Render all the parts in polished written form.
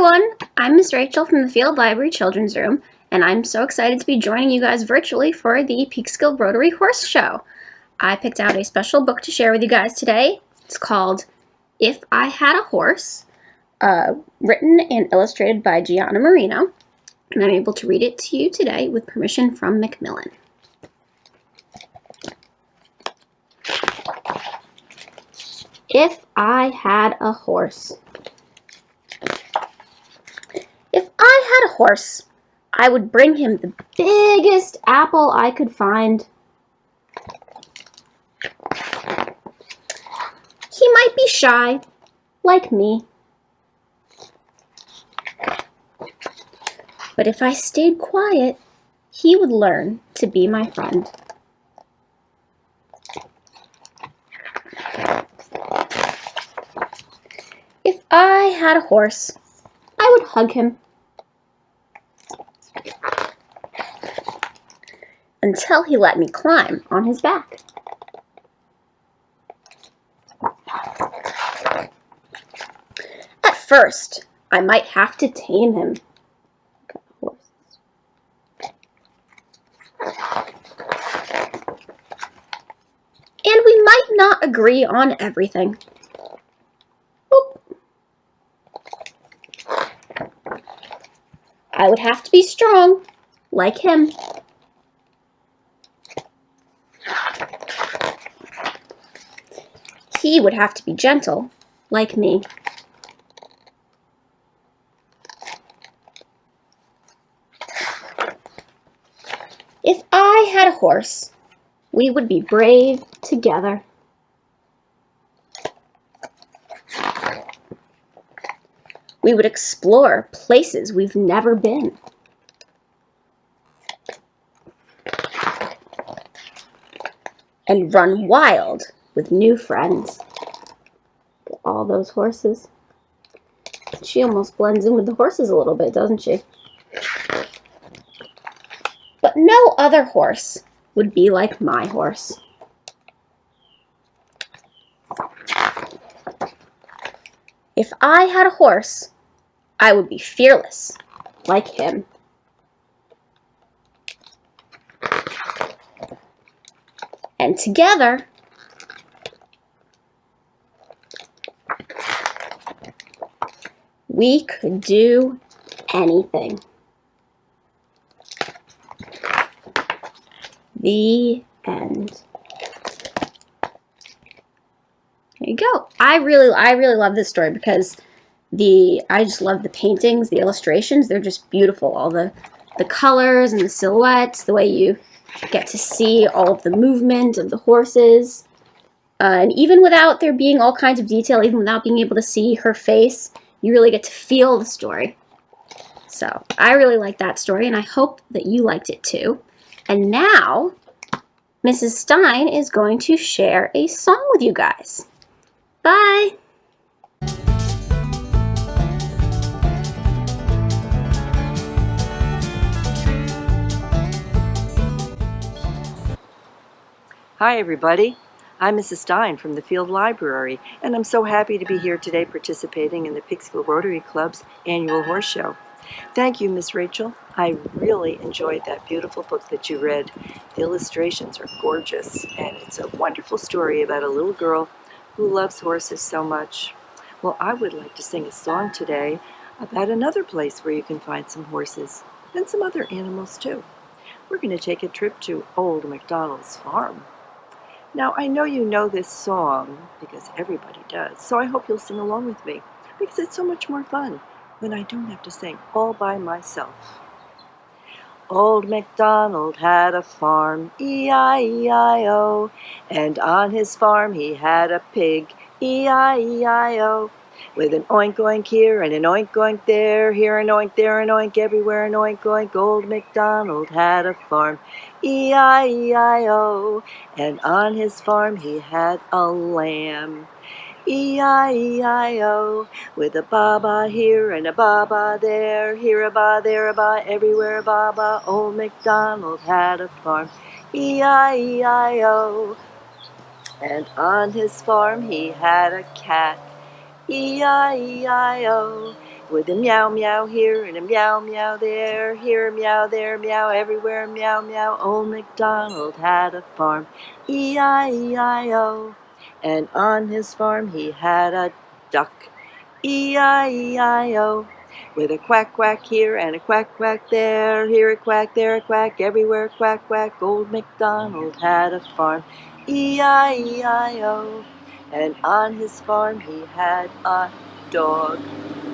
everyone! I'm Miss Rachel from the Field Library Children's Room, and I'm so excited to be joining you guys virtually for the Peekskill Rotary Horse Show. I picked out a special book to share with you guys today. It's called If I Had a Horse, written and illustrated by Gianna Marino, and I'm able to read it to you today with permission from Macmillan. If I had a horse. If I had a horse, I would bring him the biggest apple I could find. He might be shy, like me. But if I stayed quiet, he would learn to be my friend. If I had a horse, I would hug him until he let me climb on his back. At first, I might have to tame him. And we might not agree on everything. I would have to be strong, like him. He would have to be gentle, like me. If I had a horse, we would be brave together. We would explore places we've never been. And run wild with new friends. All those horses. She almost blends in with the horses a little bit, doesn't she? But no other horse would be like my horse. If I had a horse, I would be fearless, like him. And together, we could do anything. The end. There you go. I really love this story because I just love the paintings, the illustrations. They're just beautiful. All the colors and the silhouettes, the way you get to see all of the movement of the horses. And even without there being all kinds of detail, even without being able to see her face, you really get to feel the story. So I really like that story, and I hope that you liked it too. And now, Mrs. Stein is going to share a song with you guys. Bye! Hi everybody, I'm Mrs. Stein from the Field Library, and I'm so happy to be here today participating in the Peekskill Rotary Club's annual horse show. Thank you, Miss Rachel. I really enjoyed that beautiful book that you read. The illustrations are gorgeous, and it's a wonderful story about a little girl who loves horses so much. Well, I would like to sing a song today about another place where you can find some horses and some other animals too. We're going to take a trip to Old MacDonald's farm. Now, I know you know this song because everybody does, so I hope you'll sing along with me because it's so much more fun when I don't have to sing all by myself. Old MacDonald had a farm, E-I-E-I-O, and on his farm he had a pig, E-I-E-I-O, with an oink oink here and an oink oink there, here an oink, there an oink, everywhere an oink oink. Old MacDonald had a farm, E-I-E-I-O, and on his farm he had a lamb, E-I-E-I-O, with a ba-ba here and a ba-ba there, here a ba, there a ba, everywhere a ba-ba. Old MacDonald had a farm, E-I-E-I-O, and on his farm he had a cat, E-I-E-I-O, With a meow meow here and a meow meow there, here a meow, there a meow, everywhere meow meow. Old MacDonald had a farm, E-I-E-I-O. And on his farm he had a duck, E-I-E-I-O. With a quack quack here and a quack quack there, here a quack, there a quack, everywhere quack quack. Old MacDonald had a farm, E-I-E-I-O. And on his farm he had a dog,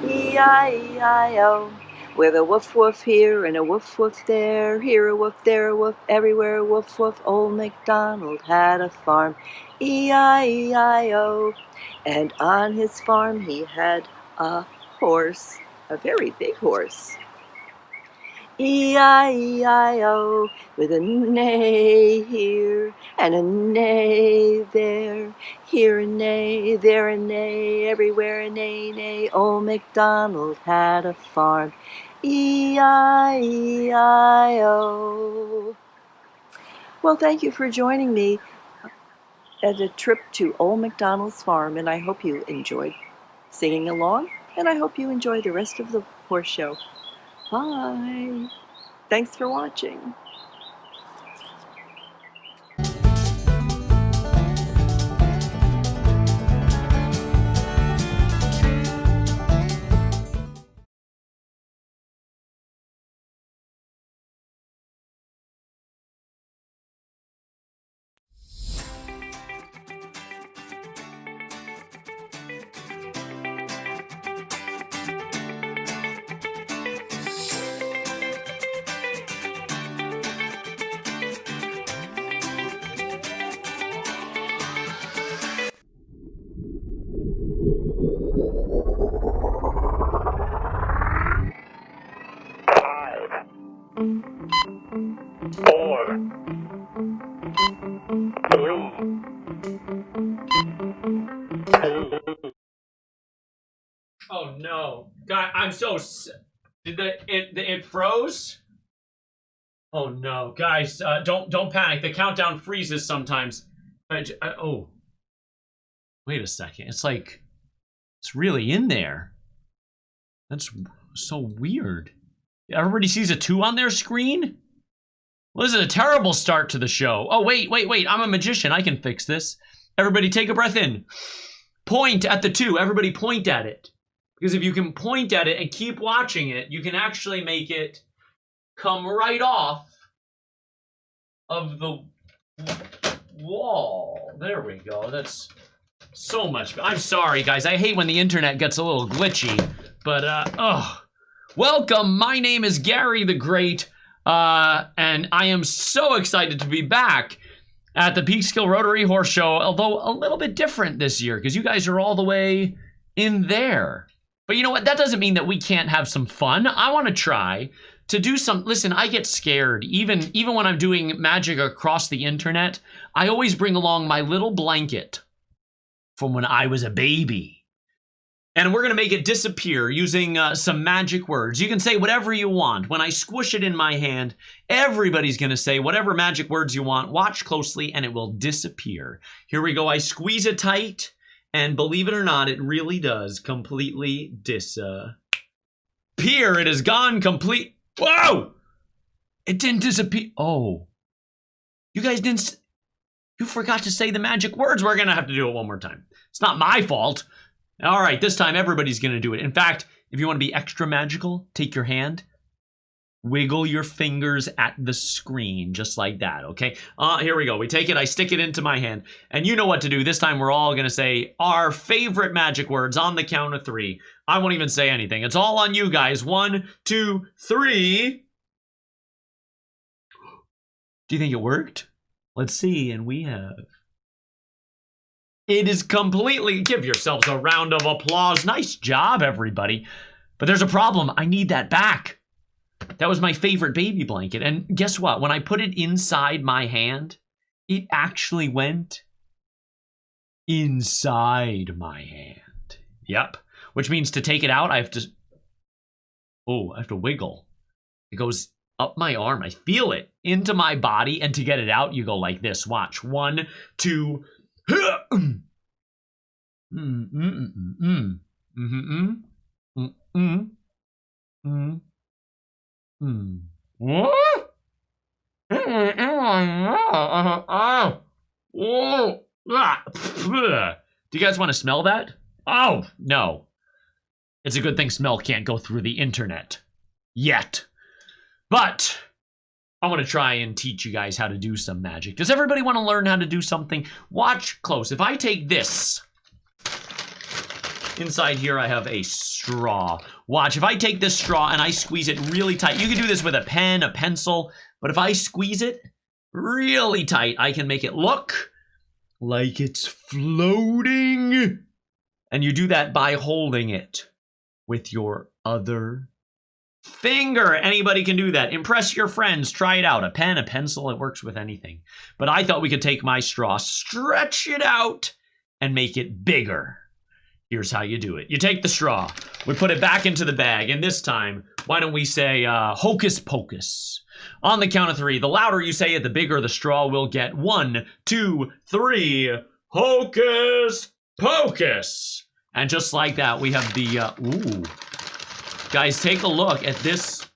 E-I-E-I-O. With a woof woof here and a woof woof there, here a woof, there a woof, everywhere a woof woof. Old MacDonald had a farm, E-I-E-I-O. And on his farm he had a horse, a very big horse, E-I-E-I-O. With a neigh here and a neigh there, here a neigh, there a neigh, everywhere a neigh, neigh. Old MacDonald had a farm, E-I-E-I-O. Well, thank you for joining me at a trip to Old MacDonald's farm, and I hope you enjoyed singing along, and I hope you enjoy the rest of the horse show. Bye. Thanks for watching. Oh no, God! I'm so. Did it froze? Oh no, guys! Don't panic. The countdown freezes sometimes. Oh, wait a second. It's like it's really in there. That's so weird. Everybody sees a 2 on their screen. Well, this is a terrible start to the show. Oh wait! I'm a magician. I can fix this. Everybody, take a breath in. Point at the 2. Everybody, point at it. Because if you can point at it and keep watching it, you can actually make it come right off of the wall. There we go. That's so much. I'm sorry, guys. I hate when the internet gets a little glitchy. But, welcome. My name is Gary the Great. And I am so excited to be back at the Peekskill Rotary Horse Show, although a little bit different this year, because you guys are all the way in there. But you know what? That doesn't mean that we can't have some fun. I want to try to do some. Listen, I get scared. Even when I'm doing magic across the internet, I always bring along my little blanket from when I was a baby. And we're going to make it disappear using some magic words. You can say whatever you want. When I squish it in my hand, everybody's going to say whatever magic words you want. Watch closely and it will disappear. Here we go. I squeeze it tight. And believe it or not, it really does completely disappear. It has gone complete. Whoa! It didn't disappear. Oh. You guys didn't. You forgot to say the magic words. We're going to have to do it one more time. It's not my fault. All right, this time everybody's going to do it. In fact, if you want to be extra magical, take your hand. Wiggle your fingers at the screen, just like that, okay? Here we go. We take it, I stick it into my hand, and you know what to do. This time we're all gonna say our favorite magic words on the count of 3. I won't even say anything. It's all on you guys. 1, 2, 3. Do you think it worked? Let's see, and we have. It is completely, give yourselves a round of applause. Nice job, everybody. But there's a problem. I need that back. That was my favorite baby blanket. And guess what? When I put it inside my hand, it actually went inside my hand. Yep. Which means to take it out, I have to wiggle. It goes up my arm. I feel it into my body. And to get it out, you go like this. Watch. 1, 2. Mm. Mm. Mm. What? Do you guys want to smell that? Oh, no. It's a good thing smell can't go through the internet. Yet. But I want to try and teach you guys how to do some magic. Does everybody want to learn how to do something? Watch close. If I take this, inside here I have a straw. Watch, if I take this straw and I squeeze it really tight, you can do this with a pen, a pencil, but if I squeeze it really tight, I can make it look like it's floating. And you do that by holding it with your other finger. Anybody can do that. Impress your friends. Try it out. A pen, a pencil, it works with anything. But I thought we could take my straw, stretch it out, and make it bigger. Here's how you do it. You take the straw, we put it back into the bag, and this time, why don't we say hocus pocus? On the count of 3, the louder you say it, the bigger the straw will get. 1, 2, 3, hocus pocus! And just like that, we have the, ooh. Guys, take a look at this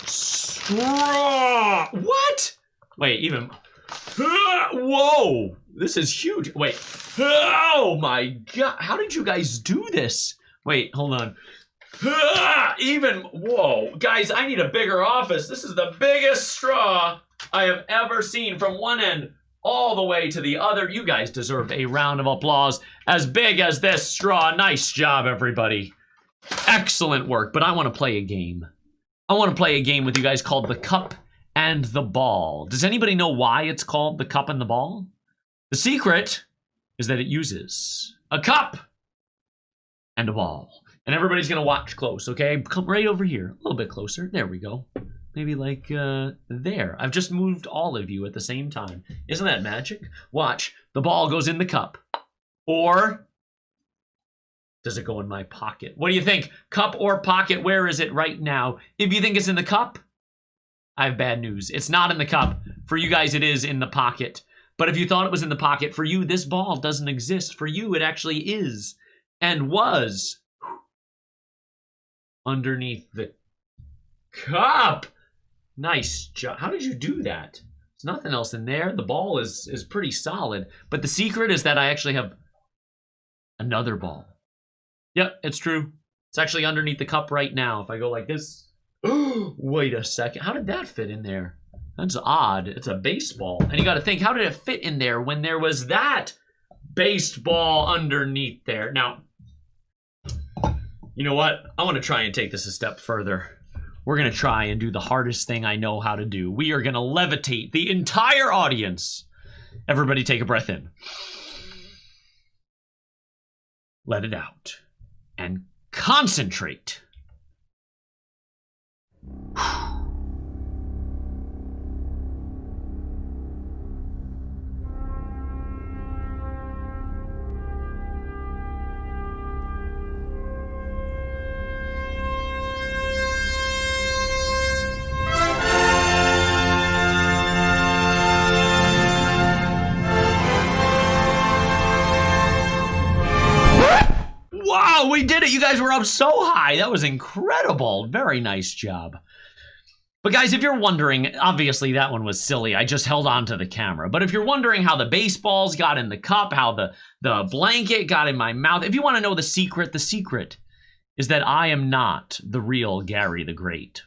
straw. What? Wait, even, whoa, this is huge. Wait, oh my God, how did you guys do this? Wait, hold on. Even, whoa, guys, I need a bigger office. This is the biggest straw I have ever seen, from one end all the way to the other. You guys deserve a round of applause as big as this straw. Nice job, everybody. Excellent work, but I want to play a game. I want to play a game with you guys called the cup and the ball. Does anybody know why it's called the cup and the ball? The secret is that it uses a cup and a ball. And everybody's going to watch close, okay? Come right over here, a little bit closer. There we go. Maybe like there. I've just moved all of you at the same time. Isn't that magic? Watch, the ball goes in the cup. Or does it go in my pocket? What do you think? Cup or pocket? Where is it right now? If you think it's in the cup, I have bad news. It's not in the cup. For you guys, it is in the pocket. But if you thought it was in the pocket, for you, this ball doesn't exist. For you, it actually is and was underneath the cup. Nice job. How did you do that? There's nothing else in there. The ball is pretty solid. But the secret is that I actually have another ball. Yep, it's true. It's actually underneath the cup right now. If I go like this. Wait a second. How did that fit in there? That's odd. It's a baseball. And you got to think, how did it fit in there when there was that baseball underneath there? Now, you know what? I want to try and take this a step further. We're going to try and do the hardest thing I know how to do. We are going to levitate the entire audience. Everybody take a breath in. Let it out. And concentrate. Wow, we did it. You guys were up so high. That was incredible. Very nice job. But guys, if you're wondering, obviously that one was silly. I just held on to the camera. But if you're wondering how the baseballs got in the cup, how the blanket got in my mouth, if you want to know the secret is that I am not the real Gary the Great.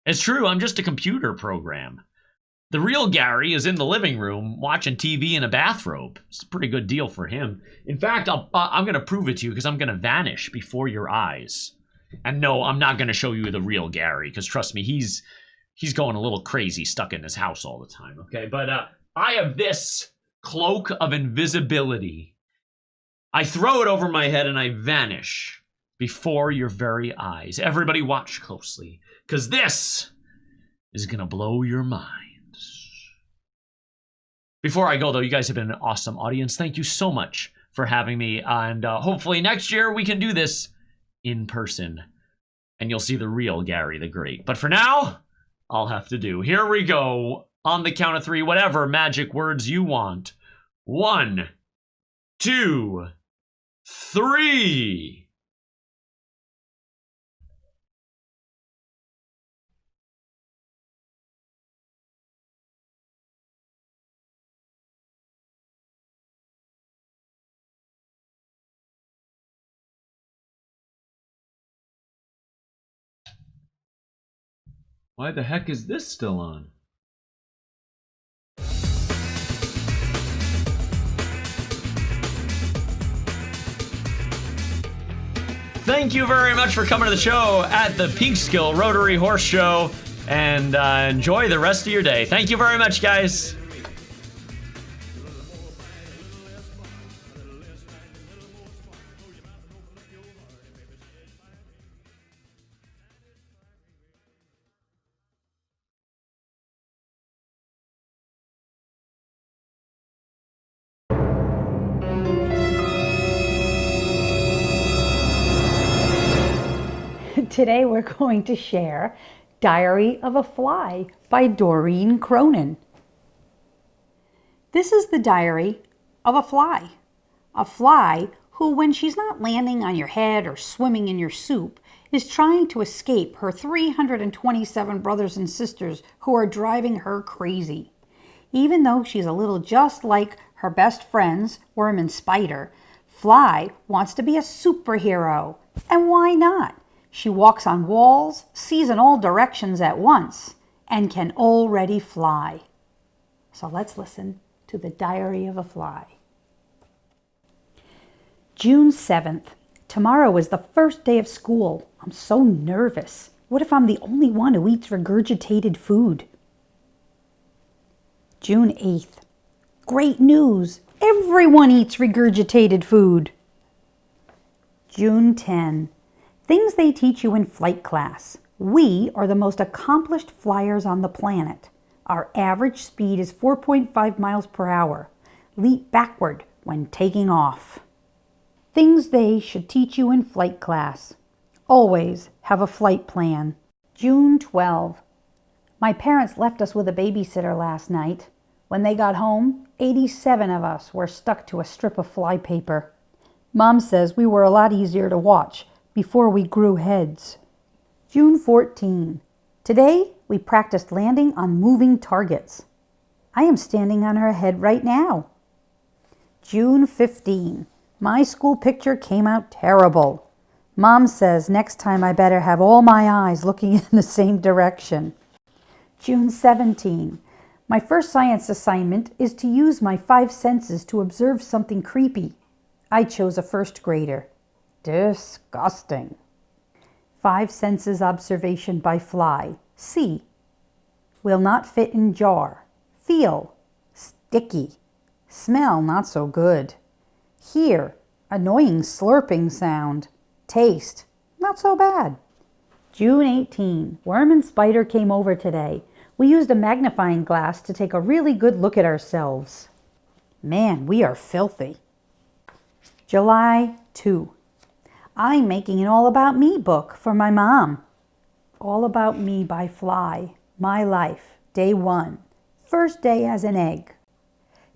It's true, I'm just a computer program. The real Gary is in the living room watching TV in a bathrobe. It's a pretty good deal for him. In fact, I'm going to prove it to you because I'm going to vanish before your eyes. And no, I'm not going to show you the real Gary because trust me, he's going a little crazy stuck in his house all the time, okay? But I have this cloak of invisibility. I throw it over my head and I vanish before your very eyes. Everybody watch closely because this is going to blow your mind. Before I go, though, you guys have been an awesome audience. Thank you so much for having me. And hopefully next year we can do this in person. And you'll see the real Gary the Great. But for now, I'll have to do. Here we go. On the count of 3, whatever magic words you want. 1, 2, 3. Why the heck is this still on? Thank you very much for coming to the show at the Peekskill Rotary Horse Show, and enjoy the rest of your day. Thank you very much, guys. Today we're going to share Diary of a Fly by Doreen Cronin. This is the diary of a fly who, when she's not landing on your head or swimming in your soup, is trying to escape her 327 brothers and sisters who are driving her crazy. Even though she's a little just like her best friends, Worm and Spider, Fly wants to be a superhero. And why not? She walks on walls, sees in all directions at once, and can already fly. So let's listen to the Diary of a Fly. June 7th. Tomorrow is the first day of school. I'm so nervous. What if I'm the only one who eats regurgitated food? June 8th. Great news! Everyone eats regurgitated food. June 10. Things they teach you in flight class. We are the most accomplished flyers on the planet. Our average speed is 4.5 miles per hour. Leap backward when taking off. Things they should teach you in flight class. Always have a flight plan. June 12. My parents left us with a babysitter last night. When they got home, 87 of us were stuck to a strip of flypaper. Mom says we were a lot easier to watch before we grew heads. June 14. Today, we practiced landing on moving targets. I am standing on her head right now. June 15. My school picture came out terrible. Mom says next time I better have all my eyes looking in the same direction. June 17. My first science assignment is to use my 5 senses to observe something creepy. I chose a first grader. Disgusting. 5 senses observation by Fly. See. Will not fit in jar. Feel. Sticky. Smell not so good. Hear. Annoying slurping sound. Taste. Not so bad. June 18. Worm and Spider came over today. We used a magnifying glass to take a really good look at ourselves. Man, we are filthy. July 2. I'm making an All About Me book for my mom. All About Me by Fly. My life. Day 1. First day as an egg.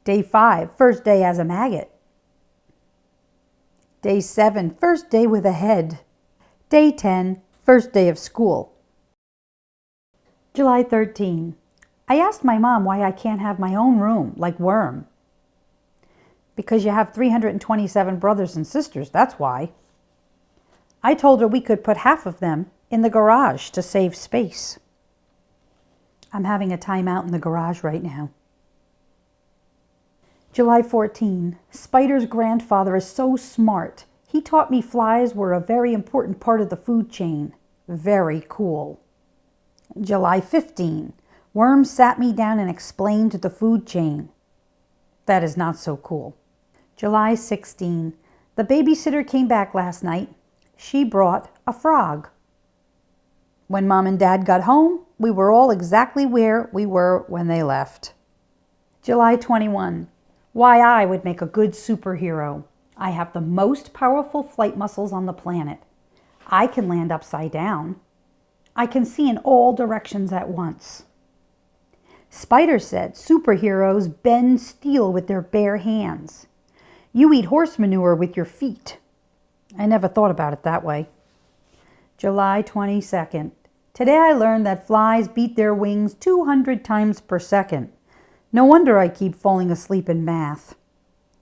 Day 5. First day as a maggot. Day 7. First day with a head. Day 10. First day of school. July 13. I asked my mom why I can't have my own room like Worm. Because you have 327 brothers and sisters, that's why. I told her we could put half of them in the garage to save space. I'm having a time out in the garage right now. July 14. Spider's grandfather is so smart. He taught me flies were a very important part of the food chain. Very cool. July 15. Worm sat me down and explained the food chain. That is not so cool. July 16. The babysitter came back last night. She brought a frog. When Mom and Dad got home, we were all exactly where we were when they left. July 21. Why I would make a good superhero. I have the most powerful flight muscles on the planet. I can land upside down. I can see in all directions at once. Spider said superheroes bend steel with their bare hands. You eat horse manure with your feet. I never thought about it that way. July 22nd. Today I learned that flies beat their wings 200 times per second. No wonder I keep falling asleep in math.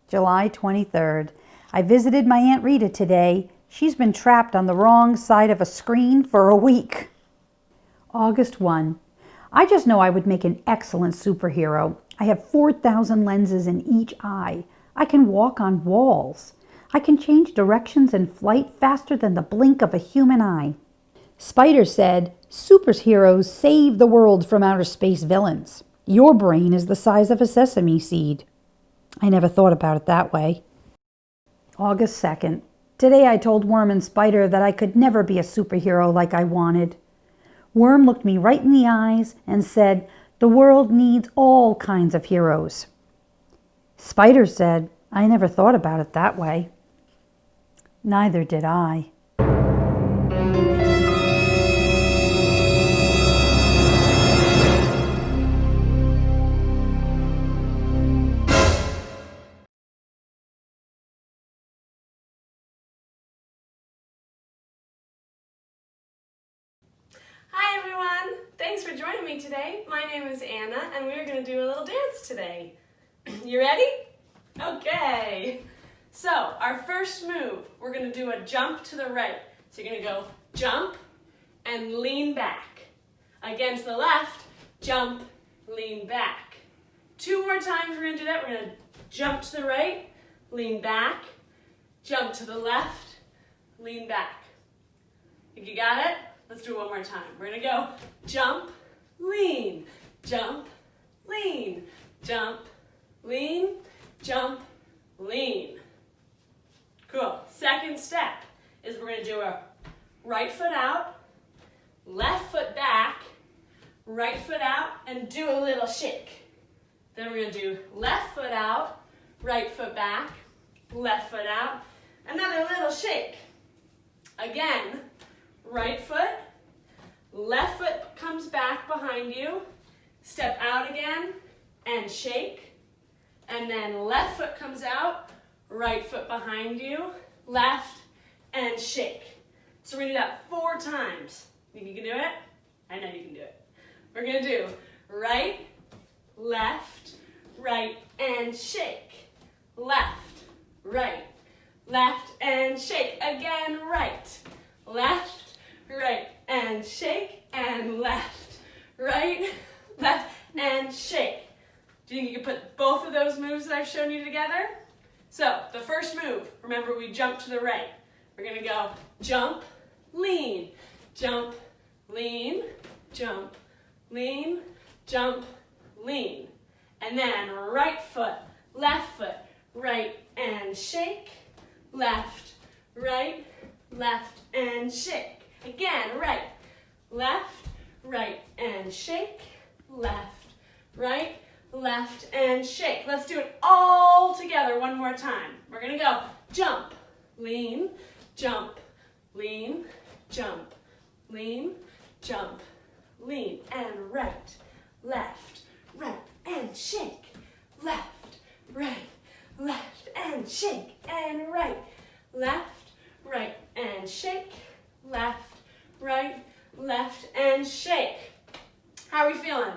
July 23rd. I visited my Aunt Rita today. She's been trapped on the wrong side of a screen for a week. August 1. I just know I would make an excellent superhero. I have 4,000 lenses in each eye. I can walk on walls. I can change directions in flight faster than the blink of a human eye. Spider said, superheroes save the world from outer space villains. Your brain is the size of a sesame seed. I never thought about it that way. August 2nd. Today I told Worm and Spider that I could never be a superhero like I wanted. Worm looked me right in the eyes and said, the world needs all kinds of heroes. Spider said, I never thought about it that way. Neither did I. Hi everyone! Thanks for joining me today. My name is Anna and we're going to do a little dance today. You ready? Okay. So our first move, we're going to do a jump to the right. So you're going to go jump and lean back. Again to the left, jump, lean back. 2 more times we're going to do that. We're going to jump to the right, lean back, jump to the left, lean back. Think you got it? Let's do it one more time. We're going to go jump, lean, jump, lean, jump, lean, jump, lean. Cool. Second step is we're going to do a right foot out, left foot back, right foot out, and do a little shake. Then we're going to do left foot out, right foot back, left foot out, another little shake. Again, right foot, left foot comes back behind you, step out again and shake, and then left foot comes out, right foot behind you, left and shake. So we're going to do that 4 times. Think you can do it? I know you can do it. We're going to do right, left, right, and shake. Left, right, left, and shake. Again, right, left, right, and shake, and left, right, left, and shake. Do you think you can put both of those moves that I've shown you together? So, the first move, remember we jump to the right. We're going to go jump, lean, jump, lean, jump, lean, jump, lean. And then right foot, left foot, right, and shake, left, right, left, and shake. Again, right, and shake, left, right, left, and shake. Let's do it all together one more time. We're going to go jump, lean, jump, lean, jump, lean, jump, lean, and right, and shake, left, and shake, and right, and shake, left, and shake. How are we feeling?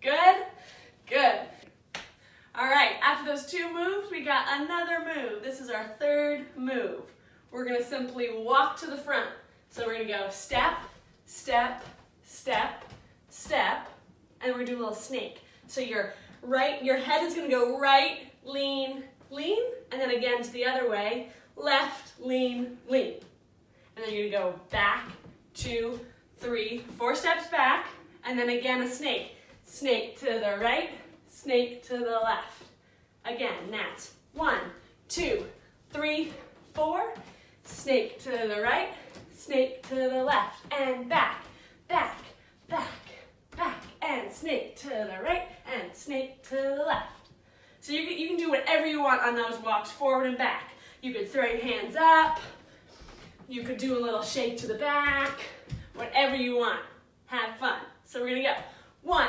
Good? Good. All right, after those 2 moves, we got another move. This is our 3rd move. We're gonna simply walk to the front. So we're gonna go step, step, step, step, and we're gonna do a little snake. So your head is gonna go right, lean, lean, and then again to the other way, left, lean, lean. And then you're gonna go back, 2, 3, 4 steps back, and then again a snake. Snake to the right, snake to the left. Again, that's 1, 2, 3, 4. Snake to the right, snake to the left, and back, and snake to the right, and snake to the left. So you can do whatever you want on those walks, forward and back. You could throw your hands up, you could do a little shake to the back, whatever you want. Have fun. So we're gonna go 1,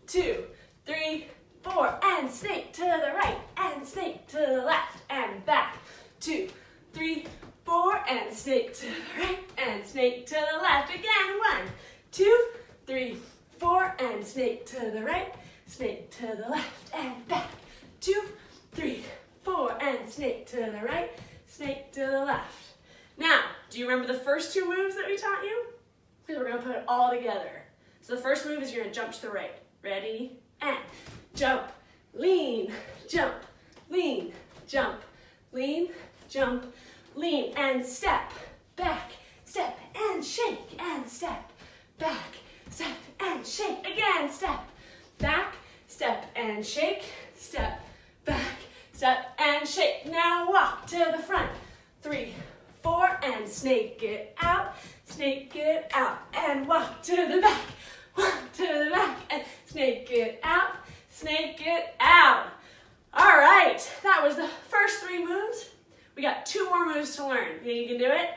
2, 3, 4, and snake to the right, and snake to the left, and back. 2, 3, 4, and snake to the right, and snake to the left. Again, 1, 2, 3, 4, and snake to the right, snake to the left, and back. 2, 3, 4, and snake to the right, snake to the left. Now, do you remember the first 2 moves that we taught you? Because we're going to put it all together. So the first move is you're gonna jump to the right. Ready, and jump, lean, jump, lean, jump, lean, jump, lean, and step, back, step, and shake, and step, back, step, and shake, again, step, back, step, and shake, step, back, step, and shake. Now walk to the front. 3, 4, and snake it out, and walk to the back, and snake it out, snake it out. All right, that was the first 3 moves. We got 2 more moves to learn. You think you can do it?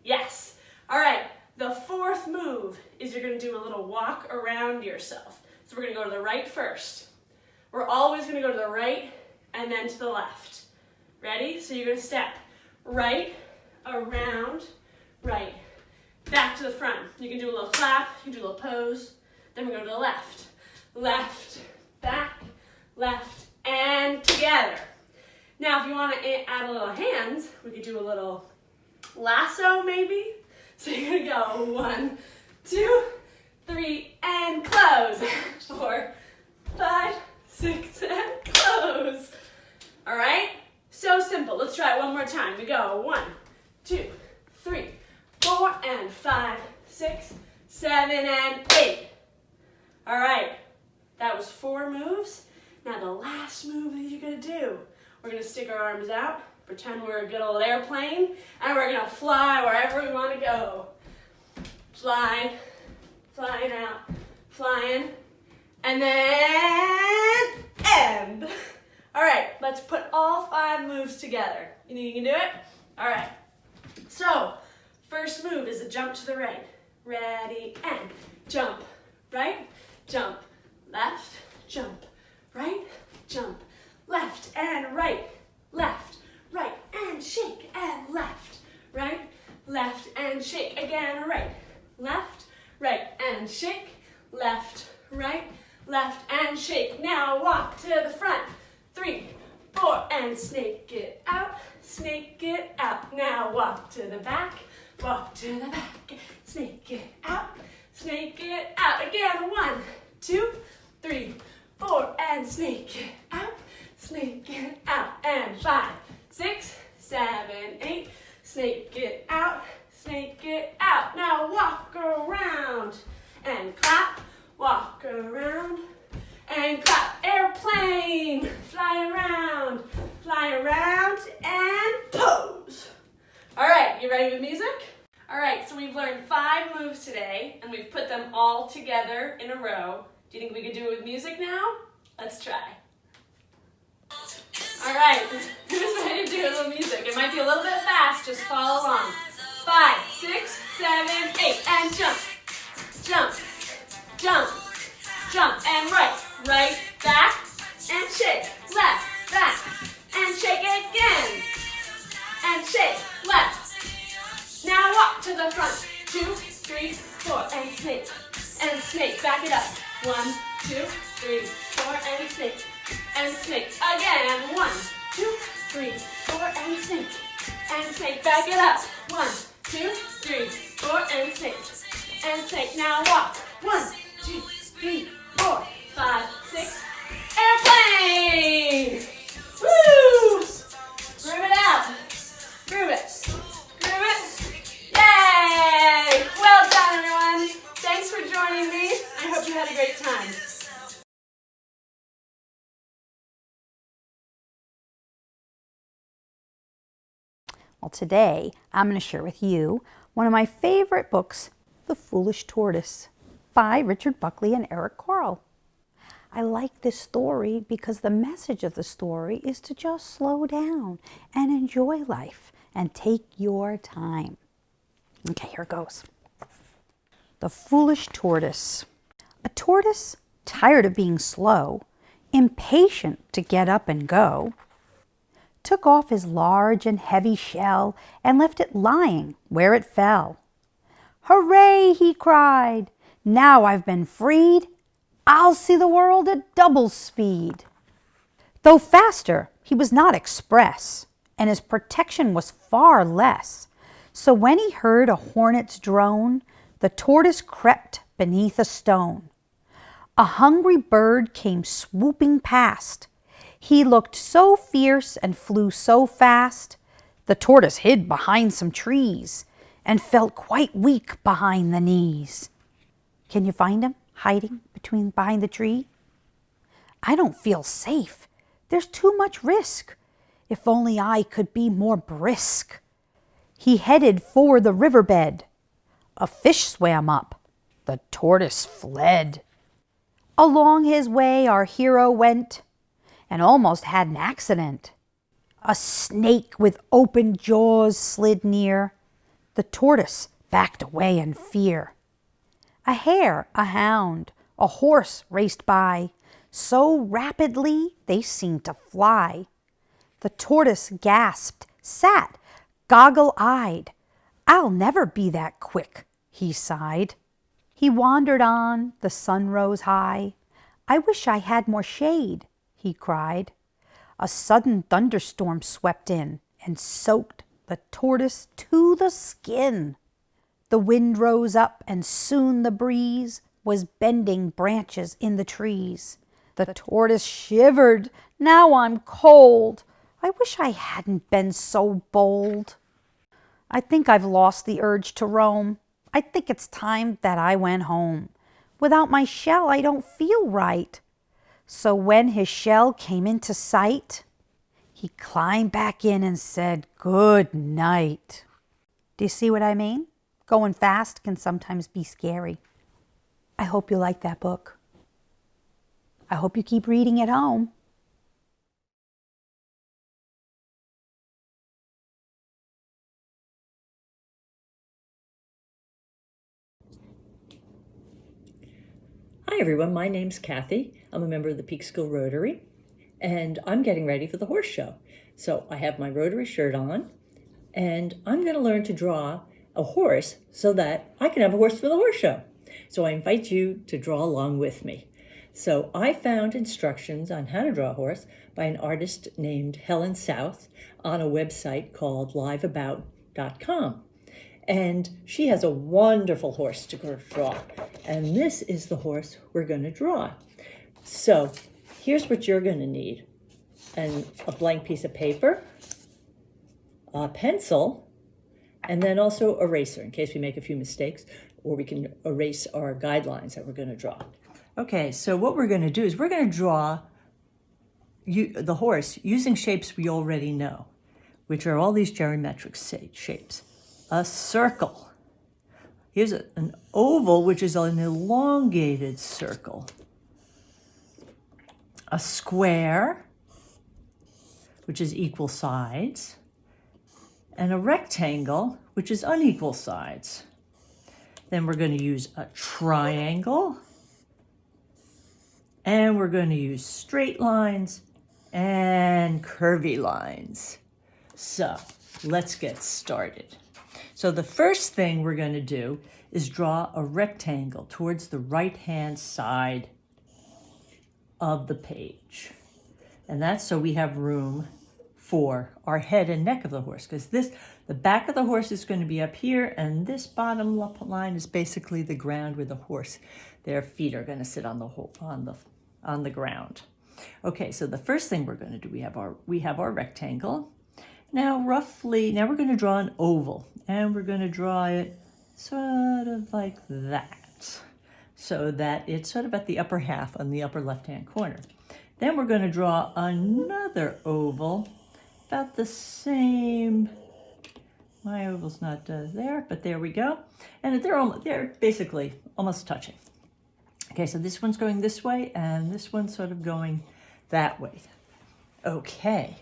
Yes. All right, the 4th move is you're gonna do a little walk around yourself. So we're gonna go to the right first. We're always gonna go to the right and then to the left. Ready? So you're gonna step right, around, right, back to the front. You can do a little clap, you can do a little pose. Then we go to the left, left, back, left, and together. Now, if you want to add a little hands, we could do a little lasso maybe. So you're gonna go 1, 2, 3, and close. 4, 5, 6, and close. All right? So simple. Let's try it one more time. We go 1, 2, 3, 4, and 5, 6, 7, and 8. All right, that was 4 moves. Now the last move that you're gonna do, we're gonna stick our arms out, pretend we're a good old airplane, and we're gonna fly wherever we wanna go. Fly, flying out, flying, and then end. All right, let's put all 5 moves together. You think you can do it? All right, so first move is a jump to the right. Ready, and jump, right, jump, left, jump, right, jump, left, and right, and shake, and left, and shake, again, right, and shake, left, and shake. Now walk to the front. 3, 4, and snake it out, Now walk to the back, snake it out, Again, 1, 2, 3, 4, and snake it out, and 5, 6, 7, 8, snake it out, Now walk around and clap, walk around and clap. Airplane, fly around, and pose. All right, you ready with music? All right, so we've learned 5 moves today, and we've put them all together in a row. Do you think we could do it with music now? Let's try. All right, who's ready to do a little music? It might be a little bit fast, just follow along. 5, 6, 7, 8, and jump, and right, back, and shake, left, back, and shake again, and shake, left. Now walk to the front. 2, 3, 4, and snake, back it up. 1, 2, 3, 4, and snake, again. 1, 2, 3, 4, and snake, back it up. 1, 2, 3, 4, and snake. Now walk. 1, 2, 3, 4, 5, 6, airplane! Woo! Groove it out. Groove it. Yay! Well done, everyone. Thanks for joining me. I hope you had a great time. Well, today I'm going to share with you one of my favorite books, The Foolish Tortoise, by Richard Buckley and Eric Carle. I like this story because the message of the story is to just slow down and enjoy life and take your time. Okay, here it goes. The Foolish Tortoise. A tortoise, tired of being slow, impatient to get up and go, took off his large and heavy shell and left it lying where it fell. "Hooray!" he cried. "Now I've been freed. I'll see the world at double speed." Though faster, he was not express, and his protection was far less. So when he heard a hornet's drone, The tortoise crept beneath a stone. A hungry bird came swooping past. He looked so fierce and flew so fast. The tortoise hid behind some trees and felt quite weak behind the knees. Can you find him hiding behind the tree? I don't feel safe. There's too much risk. If only I could be more brisk. He headed for the riverbed. A fish swam up. The tortoise fled. Along his way our hero went and almost had an accident. A snake with open jaws slid near. The tortoise backed away in fear. A hare, a hound, a horse raced by. So rapidly they seemed to fly. The tortoise gasped, sat, goggle-eyed. I'll never be that quick, he sighed. He wandered on, the sun rose high. I wish I had more shade, he cried. A sudden thunderstorm swept in and soaked the tortoise to the skin. The wind rose up and soon the breeze was bending branches in the trees. The tortoise shivered. Now I'm cold. I wish I hadn't been so bold. I think I've lost the urge to roam. I think it's time that I went home. Without my shell, I don't feel right. So when his shell came into sight, he climbed back in and said, good night. Do you see what I mean? Going fast can sometimes be scary. I hope you like that book. I hope you keep reading at home. Hi everyone, my name's Kathy. I'm a member of the Peekskill Rotary, and I'm getting ready for the horse show. So I have my Rotary shirt on, and I'm going to learn to draw a horse so that I can have a horse for the horse show. So I invite you to draw along with me. So I found instructions on how to draw a horse by an artist named Helen South on a website called liveabout.com. And she has a wonderful horse to draw. And this is the horse we're going to draw. So here's what you're going to need. And a blank piece of paper, a pencil, and then also eraser in case we make a few mistakes, or we can erase our guidelines that we're going to draw. Okay, so what we're going to do is we're going to draw the horse using shapes we already know, which are all these geometric shapes. A circle. Here's an oval, which is an elongated circle. A square, which is equal sides. And a rectangle, which is unequal sides. Then we're going to use a triangle. And we're going to use straight lines and curvy lines. So let's get started. So the first thing we're going to do is draw a rectangle towards the right-hand side of the page. And that's so we have room for our head and neck of the horse, because the back of the horse is going to be up here, and this bottom line is basically the ground where the horse, their feet are going to sit on the ground. Okay, so the first thing we're going to do, we have our rectangle. Now we're going to draw an oval, and we're going to draw it sort of like that, so that it's sort of at the upper half on the upper left-hand corner. Then we're going to draw another oval, about the same. My oval's not there, but there we go. And they're basically almost touching. Okay, so this one's going this way, and this one's sort of going that way. Okay,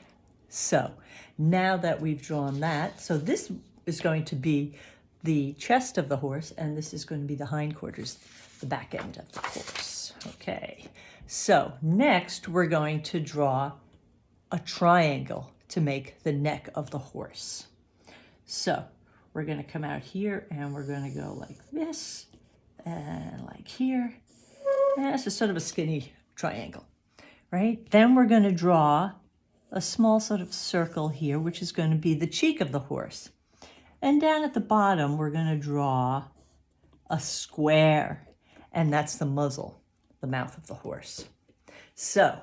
so now that we've drawn that, so this is going to be the chest of the horse, and this is going to be the hindquarters, the back end of the horse. Okay, so next we're going to draw a triangle to make the neck of the horse. So we're going to come out here, and we're going to go like this, and like here. And it's just sort of a skinny triangle, right? Then we're going to draw a small sort of circle here, which is going to be the cheek of the horse. And down at the bottom, we're going to draw a square, and that's the muzzle, the mouth of the horse. So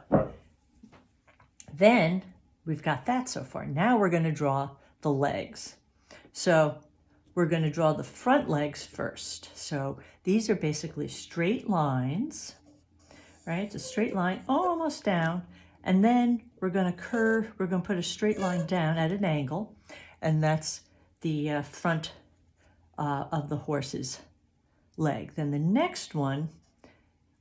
then we've got that so far. Now we're going to draw the legs. So we're going to draw the front legs first. So these are basically straight lines, right? It's a straight line almost down, and then we're going to curve, we're going to put a straight line down at an angle, and that's the front of the horse's leg. Then the next one,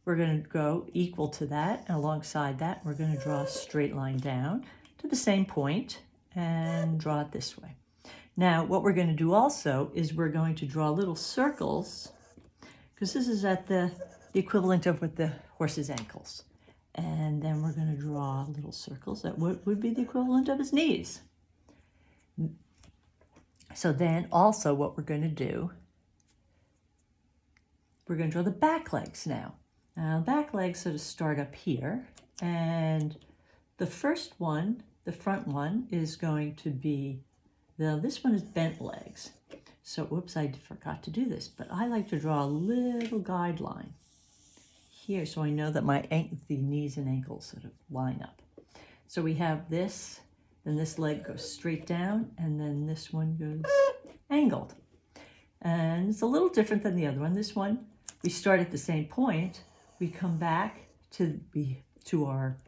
we're going to go equal to that, and alongside that, we're going to draw a straight line down to the same point and draw it this way. Now, what we're going to do also is we're going to draw little circles, because this is at the equivalent of with the horse's ankles. And then we're going to draw little circles that would be the equivalent of his knees. So then also what we're going to do, we're going to draw the back legs now. Now, back legs sort of start up here, and the first one, the front one, is going to be, now this one is bent legs. So, whoops, I forgot to do this, but I like to draw a little guideline here so I know that the knees and ankles sort of line up. So we have this, then this leg goes straight down, and then this one goes angled. And it's a little different than the other one. This one, we start at the same point. We come back to our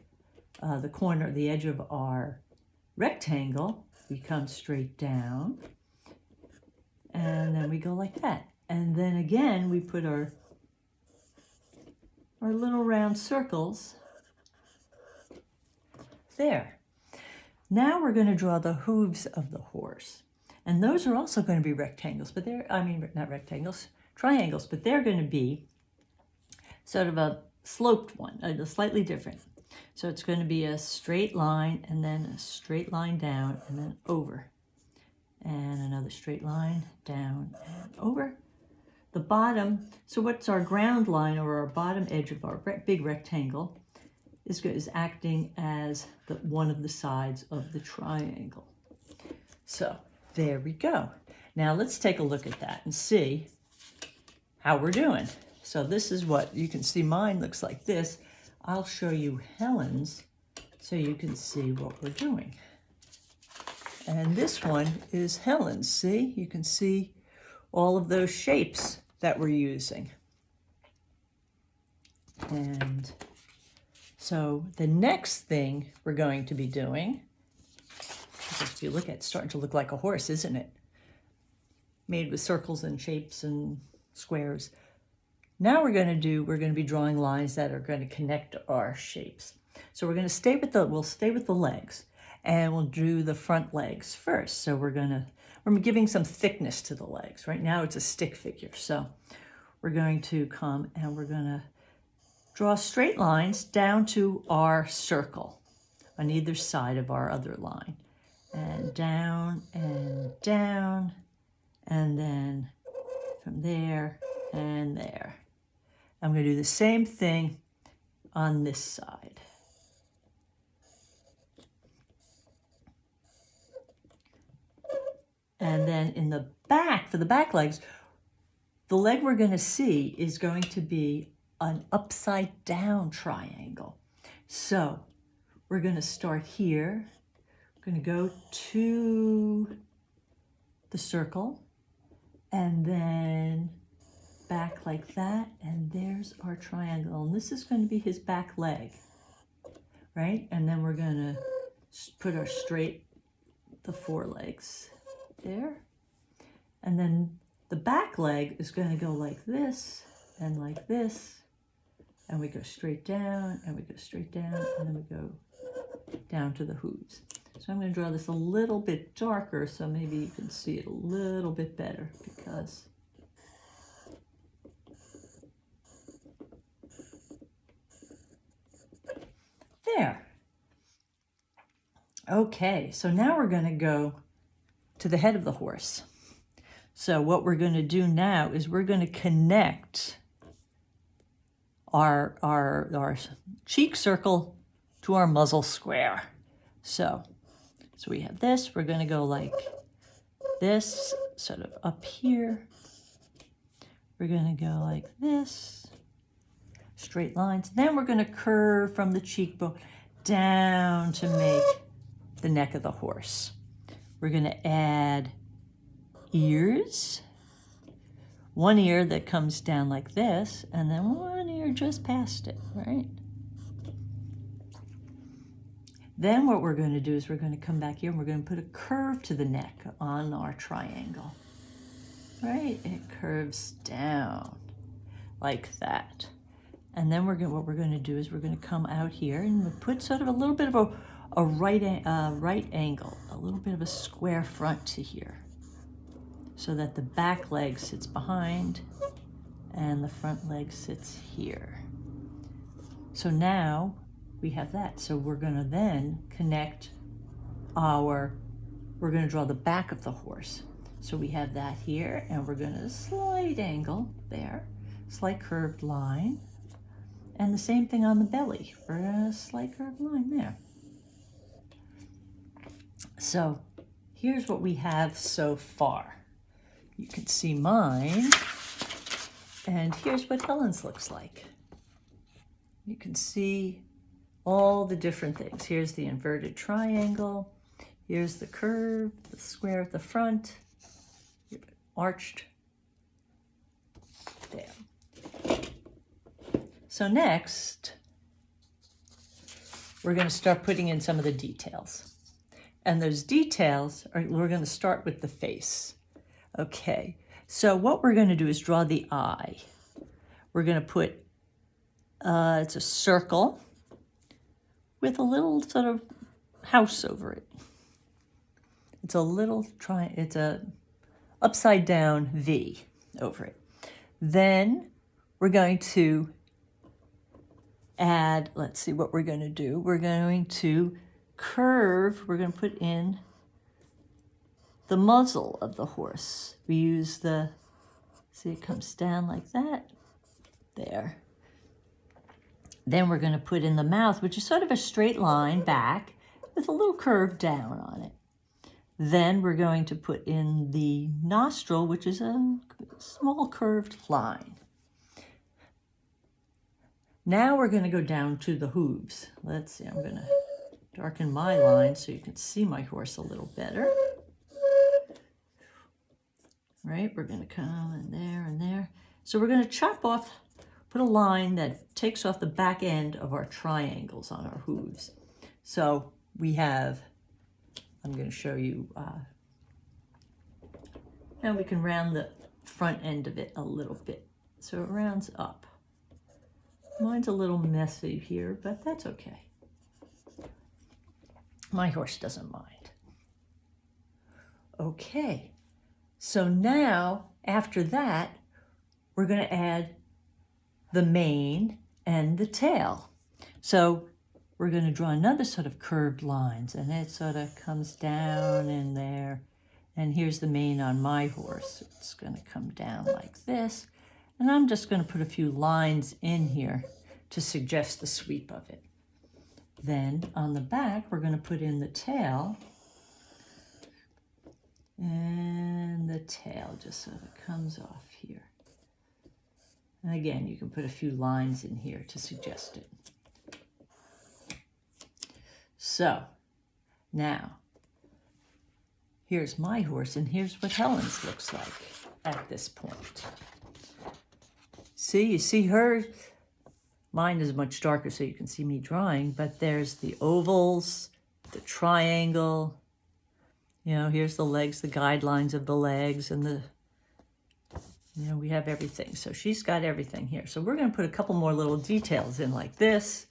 the corner, the edge of our rectangle. We come straight down, and then we go like that. And then again, we put our little round circles there. Now we're going to draw the hooves of the horse. And those are also going to be rectangles, but not rectangles, triangles, but they're going to be sort of a sloped one, slightly different. So it's going to be a straight line, and then a straight line down, and then over. And another straight line down and over. The bottom, so what's our ground line, or our bottom edge of our big rectangle, is acting as one of the sides of the triangle. So there we go. Now let's take a look at that and see how we're doing. So this is what you can see. Mine looks like this. I'll show you Helen's so you can see what we're doing. And this one is Helen's. See, you can see all of those shapes that we're using. And so the next thing we're going to be doing, if you look at it, it's starting to look like a horse, isn't it? Made with circles and shapes and squares. Now we're going to be drawing lines that are going to connect our shapes. So we're going to stay with the legs, and we'll do the front legs first. So we're giving some thickness to the legs. Right now it's a stick figure. So we're going to come and we're going to draw straight lines down to our circle on either side of our other line. And down, and then from there and there. I'm going to do the same thing on this side. And then in the back, for the back legs, the leg we're going to see is going to be an upside down triangle. So we're going to start here. We're going to go to the circle, and then back like that, and there's our triangle. And this is going to be his back leg, right? And then we're going to put the forelegs there. And then the back leg is going to go like this, and we go straight down, and we go straight down, and then we go down to the hooves. So I'm going to draw this a little bit darker so maybe you can see it a little bit better, because there. Okay, so now we're going to go to the head of the horse. So what we're going to do now is we're going to connect our cheek circle to our muzzle square. So we have this. We're going to go like this, sort of up here. we're going to go like this, straight lines. Then we're going to curve from the cheekbone down to make the neck of the horse. We're going to add ears, one ear that comes down like this, and then one ear just past it, right? Then what we're going to do is we're going to come back here and we're going to put a curve to the neck on our triangle, right? It curves down like that. And then what we're going to do is we're going to come out here and we'll put sort of a little bit of a right angle, a little bit of a square front to here, so that the back leg sits behind and the front leg sits here. So now we have that. So we're going to then connect we're going to draw the back of the horse. So we have that here, and we're going to slight angle there, slight curved line, and the same thing on the belly. We're going to slight curved line there. So here's what we have so far. You can see mine, and here's what Helen's looks like. You can see all the different things. Here's the inverted triangle. Here's the curve, the square at the front, arched there. So next, we're going to start putting in some of the details. And those details we're going to start with the face. Okay, so what we're going to do is draw the eye. We're going to put, it's a circle with a little sort of house over it. It's a little it's a upside down V over it. Then we're going to add, let's see what we're going to do. We're going to curve, we're going to put in the muzzle of the horse. We use see it comes down like that, there. Then we're going to put in the mouth, which is sort of a straight line back with a little curve down on it. Then we're going to put in the nostril, which is a small curved line. Now we're going to go down to the hooves. Let's see, I'm going to darken my line so you can see my horse a little better. Right, we're going to come in there and there. So we're going to chop off, put a line that takes off the back end of our triangles on our hooves. So we have, I'm going to show you, and we can round the front end of it a little bit. So it rounds up. Mine's a little messy here, but that's okay. My horse doesn't mind. Okay, so now after that, we're going to add the mane and the tail. So we're going to draw another sort of curved lines, and it sort of comes down in there. And here's the mane on my horse. It's going to come down like this. And I'm just going to put a few lines in here to suggest the sweep of it. Then on the back, we're going to put in the tail. And the tail just sort of comes off here. And again, you can put a few lines in here to suggest it. So now, here's my horse, and here's what Helen's looks like at this point. See, you see her? Mine is much darker so you can see me drawing, but there's the ovals, the triangle, you know, here's the legs, the guidelines of the legs, and you know, we have everything. So she's got everything here. So we're going to put a couple more little details in like this.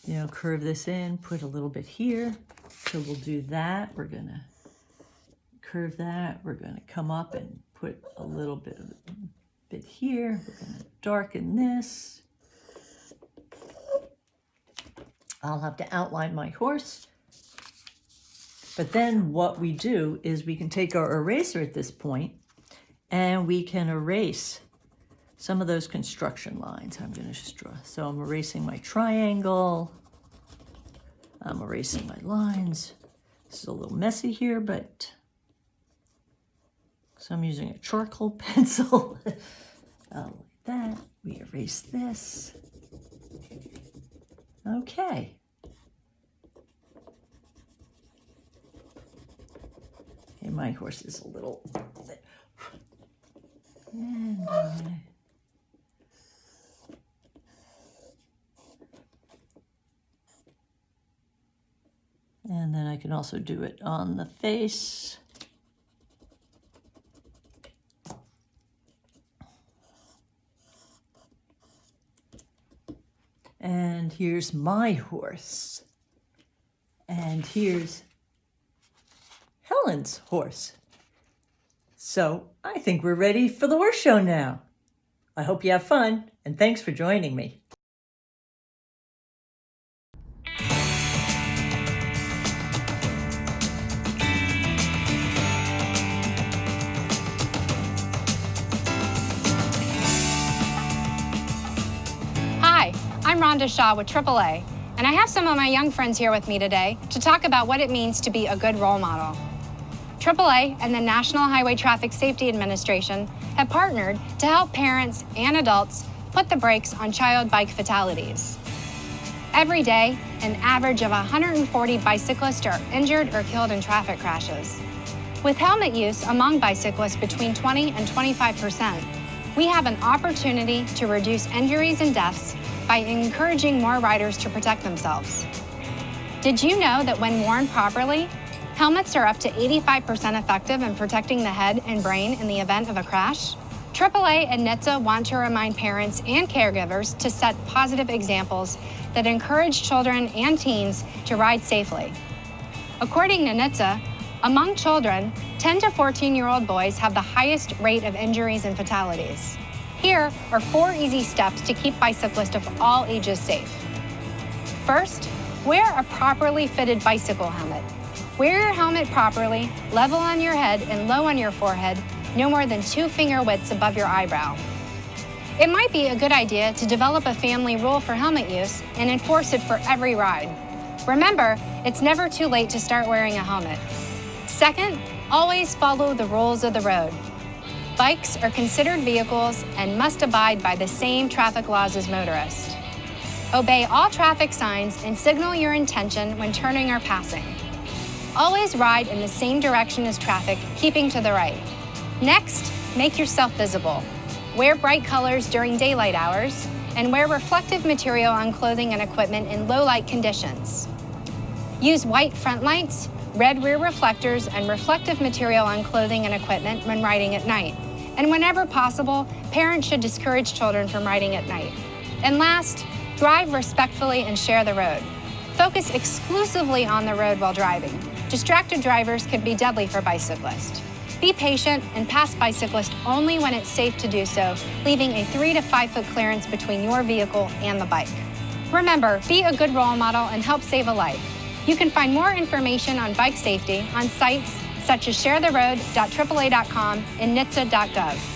You know, curve this in, put a little bit here. So we'll do that. We're going to curve that. We're going to come up and put a little bit of here. We're going to darken this. I'll have to outline my horse. But then what we do is we can take our eraser at this point and we can erase some of those construction lines. I'm going to just draw. So I'm erasing my triangle. I'm erasing my lines. This is a little messy here, but so I'm using a charcoal pencil. like that. We erase this. Okay. Okay, my horse is a little... And then I can also do it on the face. And here's my horse. And here's Helen's horse. So I think we're ready for the horse show now. I hope you have fun, and thanks for joining me. Hi, I'm Rhonda Shaw with AAA, and I have some of my young friends here with me today to talk about what it means to be a good role model. AAA and the National Highway Traffic Safety Administration have partnered to help parents and adults put the brakes on child bike fatalities. Every day, an average of 140 bicyclists are injured or killed in traffic crashes. With helmet use among bicyclists between 20 and 25%, we have an opportunity to reduce injuries and deaths by encouraging more riders to protect themselves. Did you know that when worn properly, helmets are up to 85% effective in protecting the head and brain in the event of a crash? AAA and NHTSA want to remind parents and caregivers to set positive examples that encourage children and teens to ride safely. According to NHTSA, among children, 10 to 14-year-old boys have the highest rate of injuries and fatalities. Here are 4 easy steps to keep bicyclists of all ages safe. First, wear a properly fitted bicycle helmet. Wear your helmet properly, level on your head and low on your forehead, no more than 2 finger widths above your eyebrow. It might be a good idea to develop a family rule for helmet use and enforce it for every ride. Remember, it's never too late to start wearing a helmet. Second, always follow the rules of the road. Bikes are considered vehicles and must abide by the same traffic laws as motorists. Obey all traffic signs and signal your intention when turning or passing. Always ride in the same direction as traffic, keeping to the right. Next, make yourself visible. Wear bright colors during daylight hours, and wear reflective material on clothing and equipment in low light conditions. Use white front lights, red rear reflectors, and reflective material on clothing and equipment when riding at night. And whenever possible, parents should discourage children from riding at night. And last, drive respectfully and share the road. Focus exclusively on the road while driving. Distracted drivers can be deadly for bicyclists. Be patient and pass bicyclists only when it's safe to do so, leaving a 3 to 5 foot clearance between your vehicle and the bike. Remember, be a good role model and help save a life. You can find more information on bike safety on sites such as sharetheroad.aaa.com and nhtsa.gov.